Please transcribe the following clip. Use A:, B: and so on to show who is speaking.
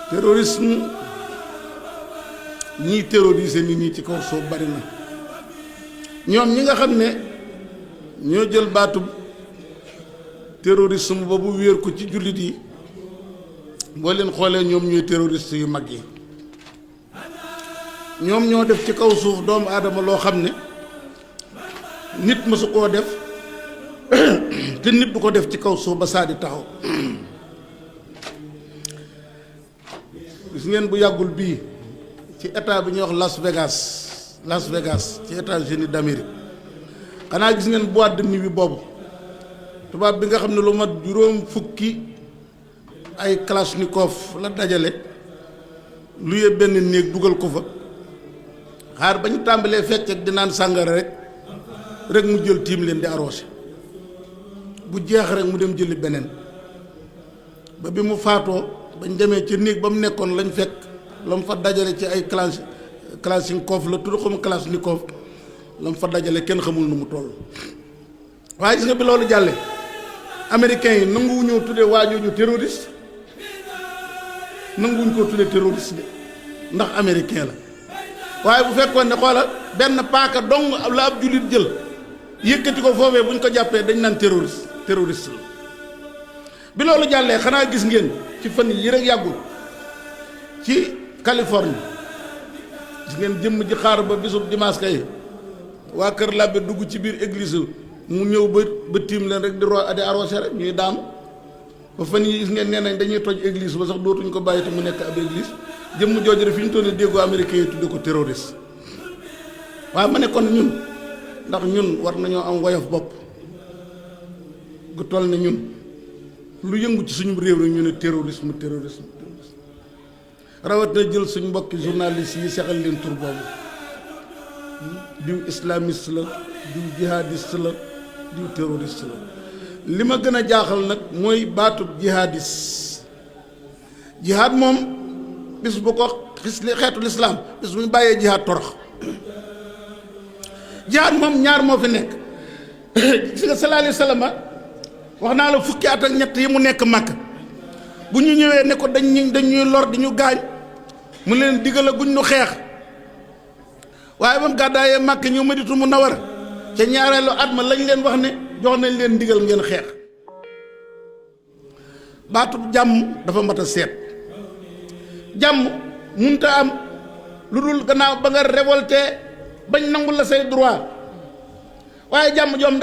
A: terrorisme ñiy terroriser nit ñi ci kaw suuf bari na. ñoom ñi nga xam ne ñoo jël baatub terrorisme boobu wéer ko ci jullit yi boo leen xoolee ñoom ñooy terroriste yu mag yi. ñoom ñoo def ci kaw suuf doomu aadama loo xam ne nit mësu koo def te nit du ko def ci kaw suuf ba saa di taxaw. gis ngeen bu yàggul bii ci état bi ñuy wax Las Vegas ci États-Unis d'Amérique xanaa gis ngeen boîte de nuit bi boobu tubaab bi nga xam ne lu mat juróom fukki ay kalachnikov la dajale luye benn néeg dugal ko fa xaar ba ñu tàmbalee fecc ak di naan sàngara rek mu jël tiim leen di arrosé bu jeex rek mu dem jëli beneen ba bi mu faatoo bañ demee ci néeg ba mu nekkoon lañ fekk la mu fa dajale ci ay kalachnikov la tudd xam kalachnikov la mu fa dajale kenn xamul nu mu toll. waaye gis nga bi loolu jàllee américains yi nanguwu ñoo tuddee waajooju terroriste nanguwuñ koo tuddee terroriste de ndax américain la waaye bu fekkoon ne xoola benn paaka dong la ab jullit jël yëkkati ko foofee buñ ko jàppee dañ naan terroriste la. bi loolu jàllee xanaa gis ngeen ci fan yi rek yàggul ci Californie gis ngeen jëmm ji xaar ba bisub dimanche kay waa kër làbbe dugg ci biir église mu ñëw ba tiim leen rek di arrosé rek ñuy daanu ba fan yi gis ngeen nee nañ dañuy toj église ba sax dootuñ ko bàyyi te mu nekk ab église jëmm jooju rek fi ñu toll déggoo américain yi tudde ko terroriste. waaye ma ne kon ñun ndax ñun war nañoo am woyof bopp gu toll ne ñun lu yëngu ci suñu réew rek ñu ne terrorisme rawat na jël suñ mbokki journaliste yi sexal leen tur boobu diw islamiste la diw jihadiste la diw terroriste la. li ma gën a jaaxal nag mooy baatub jihadiste jihad moom bis bu ko xeetu lislaam bis bu ñu bàyyee jihad torox. jihad moom ñaar moo fi nekk gis nga sallallahu alayhi wa sallam wax naa la fukki at ak ñett yi mu nekk Makka bu ñu ñëwee ne ko dañuy lor di ñu gaañ mu leen digala guñ ñu xeex waaye ba mu gàddaayee Makka ñëw Madinatu Munawwara ca ñaareelu at ma lañ leen wax ne jox nañ leen digal ngeen xeex. baatub jàmm dafa mat a seet jàmm munta am lu dul gannaaw ba nga révolté bañ nangul la say droit waaye jàmm joom